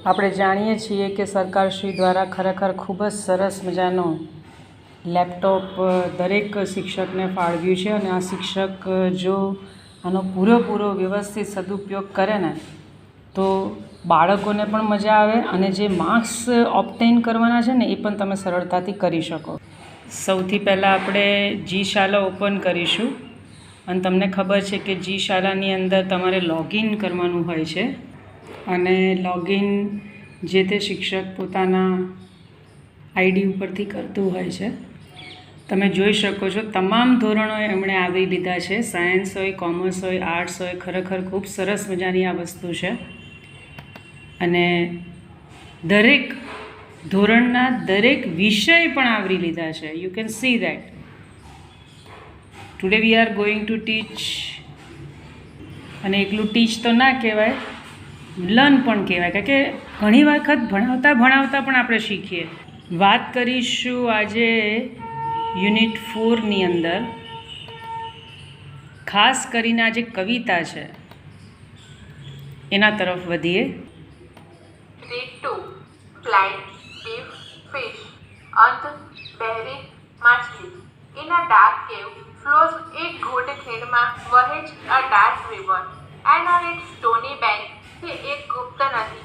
આપણે જાણીએ છીએ કે સરકારશ્રી દ્વારા ખરેખર ખૂબ જ સરસ મજાનો લેપટોપ દરેક શિક્ષકને ફાળવ્યું છે અને આ શિક્ષક જો આનો પૂરેપૂરો વ્યવસ્થિત સદુપયોગ કરે ને તો બાળકોને પણ મજા આવે અને જે માર્ક્સ ઓબ્ટેન કરવાના છે ને એ પણ તમે સરળતાથી કરી શકો. સૌથી પહેલાં આપણે જી શાલા ઓપન કરીશું અને તમને ખબર છે કે જી શાલાની અંદર તમારે લોગિન કરવાનું હોય છે અને લોગિન જે તે શિક્ષક પોતાના આઈડી ઉપરથી કરતું હોય છે. તમે જોઈ શકો છો તમામ ધોરણો એમણે આવરી લીધા છે. સાયન્સ હોય, કોમર્સ હોય, આર્ટ્સ હોય, ખરેખર ખૂબ સરસ મજાની આ વસ્તુ છે અને દરેક ધોરણના દરેક વિષય પણ આવરી લીધા છે. You can see that today we are going to teach, અને એકલું ટીચ તો ના કહેવાય, લર્ન પણ કહેવાય, કારણ કે ઘણી વખત ભણાવતા પણ આપણે શીખીએ. વાત કરીશું આજે યુનિટ 4ની અંદર ખાસ કરીને આ જે કવિતા છે એના તરફ વધીએ. Read 2. Blind, deaf, fish. अंत बहरी माछली. In a dark cave flows a good ખેડમાં વહે છે a dark river and on its stony bank તે એક ગુપ્ત નદી.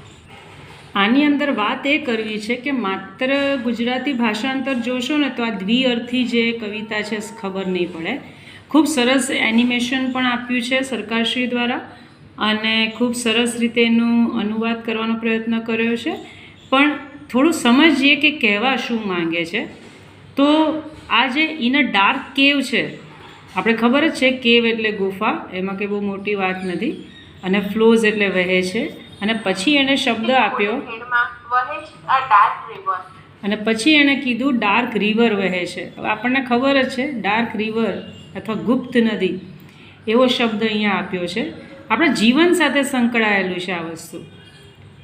આની અંદર વાત એ કરવી છે કે માત્ર ગુજરાતી ભાષાંતર જોશો ને તો આ દ્વિઅર્થી જે કવિતા છે ખબર નહીં પડે. ખૂબ સરસ એનિમેશન પણ આપ્યું છે સરકારશ્રી દ્વારા અને ખૂબ સરસ રીતે એનું અનુવાદ કરવાનો પ્રયત્ન કર્યો છે. પણ થોડું સમજીએ કે કહેવા શું માંગે છે. તો આ જે ઇન અ ડાર્ક કેવ છે, આપણે ખબર જ છે કેવ એટલે ગુફા, એમાં કંઈ બહુ મોટી વાત નથી, અને ફ્લોઝ એટલે વહે છે, અને પછી એણે શબ્દ આપ્યો ખેડમાં વહે છે a dark river. અને પછી એણે કીધું ડાર્ક રિવર વહે છે. હવે આપણને ખબર જ છે ડાર્ક રિવર અથવા ગુપ્ત નદી એવો શબ્દ અહીંયા આપ્યો છે. આપણા જીવન સાથે સંકળાયેલું છે આ વસ્તુ,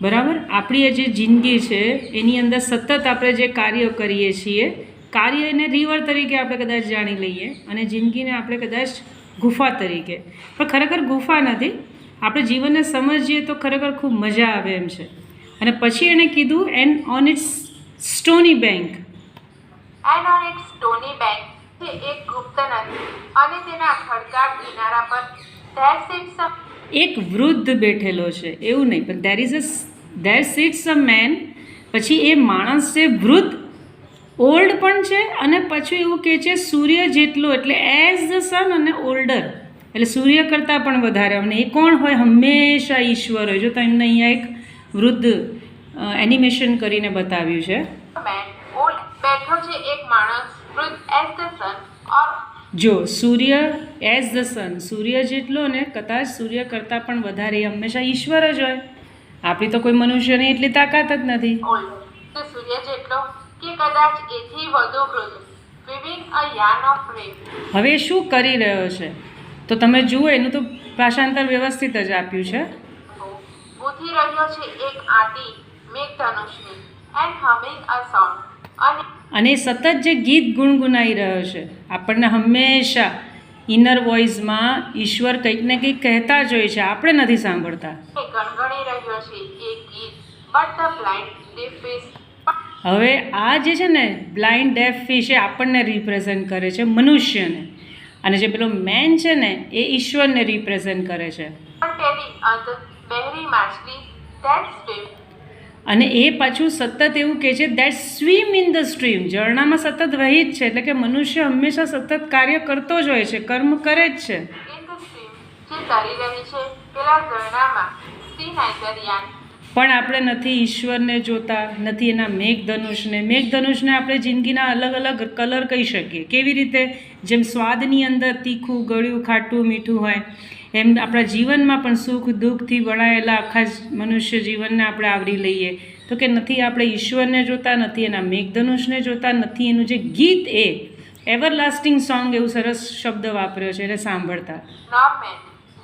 બરાબર. આપણી જે જિંદગી છે એની અંદર સતત આપણે જે કાર્ય કરીએ છીએ, કાર્યને રિવર તરીકે આપણે કદાચ જાણી લઈએ અને જિંદગીને આપણે કદાચ ગુફા તરીકે, પણ ખરેખર ગુફા નથી. આપણે જીવનને સમજીએ તો ખરેખર ખૂબ મજા આવે એમ છે. અને પછી એણે કીધું and on it's stony bank, And on its stony bank તે એક ગુપ્ત નદી અને તેના ખડકાળ કિનારા પર there sits a એક વૃદ્ધ બેઠેલો છે, એવું નહીં, પણ there sits a man. પછી એ માણસ છે વૃદ્ધ, ઓલ્ડ પણ છે, અને પછી એવું કહે છે સૂર્ય જેટલો, એટલે એઝ ધ સન અને ઓલ્ડર, એટલે સૂર્ય કરતાં પણ વધારે. અને એ કોણ હોય? હંમેશા ઈશ્વર હોય. જો તમને અહીંયા એક વૃદ્ધ એનિમેશન કરીને બતાવ્યું છે. man old બેઠો છે એક માણસ વૃદ્ધ as the sun or જો સૂર્ય એઝ ધ સન, સૂર્ય જેટલો ને કદાચ સૂર્ય કરતાં પણ વધારે, એ હંમેશા ઈશ્વર જ હોય. આપણી તો કોઈ મનુષ્યની એટલી તાકાત જ નથી. old તે સૂર્ય જેટલો કે કદાચ એથી વધુ વૃદ્ધ weaving a yarn of rain. હવે શું કરી રહ્યો છે તો તમે જુઓ, એનું તો ભાષાંતર વ્યવસ્થિત જ આપ્યું છે. ગૂંથી રહ્યો છે એક આંટી મેઘધનુષની and humming a song. અને એ સતત જે ગીત ગુણગુનાઈ રહ્યો છે. આપણને હંમેશા ઇનર વોઇસમાં ઈશ્વર કંઈક ને કંઈક કહેતા જ હોય છે, આપણે નથી સાંભળતા. ગણગણી રહ્યો છે એક ગીત but the blind deaf fish. હવે આ જે છે ને બ્લાઇન્ડ ડેફ ફિશ એ આપણને રિપ્રેઝેન્ટ કરે છે, મનુષ્યને, અને જે પેલો મેન છે ને એ ઈશ્વરને રિપ્રેઝેન્ટ કરે છે. પણ તેની અંત બહેરી માછલી that swim. અને એ પાછું સતત એવું કહે છે that swim in the stream, ઝરણામાં સતત વહી જ છે. એટલે કે મનુષ્ય હંમેશા સતત કાર્ય કરતો જ હોય છે, કર્મ કરે જ છે. in the stream જે તરી રહી છે પેલા ઝરણામાં see neither yarn. પણ આપણે નથી ઈશ્વરને જોતા, નથી એના મેઘધનુષને આપણે જિંદગીના અલગ અલગ કલર કહી શકીએ. કેવી રીતે? જેમ સ્વાદની અંદર તીખું, ગળ્યું, ખાટું, મીઠું હોય, એમ આપણા જીવનમાં પણ સુખ દુઃખથી વણાયેલા આખા મનુષ્ય જીવનને આપણે આવરી લઈએ. તો કે નથી આપણે ઈશ્વરને જોતા, નથી એના મેઘધનુષને જોતા, નથી એનું જે ગીત એ એવરલાસ્ટિંગ સોંગ, એવું સરસ શબ્દ વાપર્યો છે, એને સાંભળતા. nor man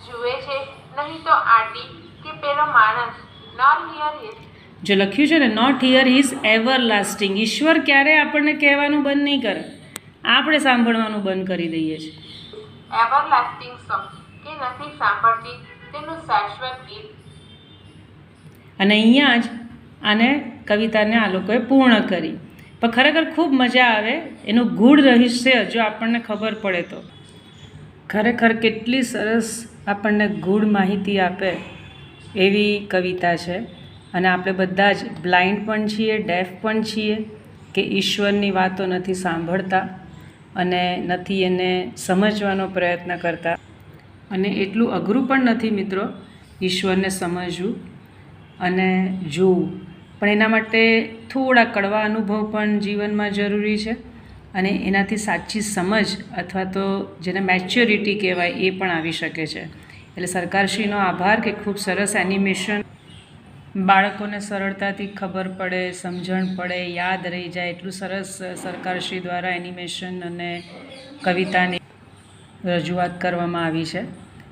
જુએ છે નહીં તો આંટી કે પેલો માણસ nor hear his. જો લખ્યું છે ને નોટ હિયર હિઝ એવરલાસ્ટિંગ, ઈશ્વર ક્યારેય આપણને કહેવાનું બંધ નહીં કરે, આપણે સાંભળવાનું બંધ કરી દઈએ છીએ. everlasting song કે નથી સાંભળતી તેનું શાશ્વત ગીત. અને અહીંયા જ આને કવિતાને આ લોકોએ પૂર્ણ કરી. પણ ખરેખર ખૂબ મજા આવે, એનું ગૂઢ રહસ્ય જો આપણને ખબર પડે તો. ખરેખર કેટલી સરસ આપણને ગૂઢ માહિતી આપે એવી કવિતા છે. અને આપણે બધા જ બ્લાઇન્ડ પણ છીએ, ડેફ પણ છીએ, કે ઈશ્વરની વાતો નથી સાંભળતા અને નથી એને સમજવાનો પ્રયત્ન કરતા. અને એટલું અઘરું પણ નથી મિત્રો ઈશ્વરને સમજવું અને જોવું, પણ એના માટે થોડા કડવા અનુભવ પણ જીવનમાં જરૂરી છે. અને એનાથી સાચી સમજ અથવા તો જેને મેચ્યોરિટી કહેવાય એ પણ આવી શકે છે. એટલે સરકારશ્રીનો આભાર કે ખૂબ સરસ એનિમેશન બાળકોને સરળતાથી ખબર પડે, સમજણ પડે, યાદ રહી જાય એટલું સરસ સરકારશ્રી દ્વારા એનિમેશન અને કવિતાની રજૂઆત કરવામાં આવી છે.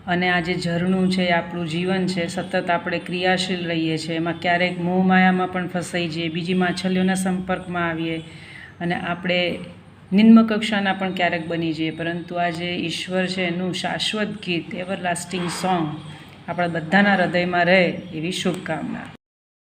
અને આ જે ઝરણું છે, આપણું જીવન છે, સતત આપણે ક્રિયાશીલ રહીએ છીએ, એમાં ક્યારેક મોહમાયામાં પણ ફસાઈ જઈએ, બીજી માછલીઓના સંપર્કમાં આવીએ અને આપણે નિમ્ન કક્ષાના પણ ક્યારેક બની જઈએ, પરંતુ આ જે ઈશ્વર છે એનું શાશ્વત ગીત, એવરલાસ્ટિંગ સોંગ આપણા બધાના હૃદયમાં રહે એવી શુભકામના.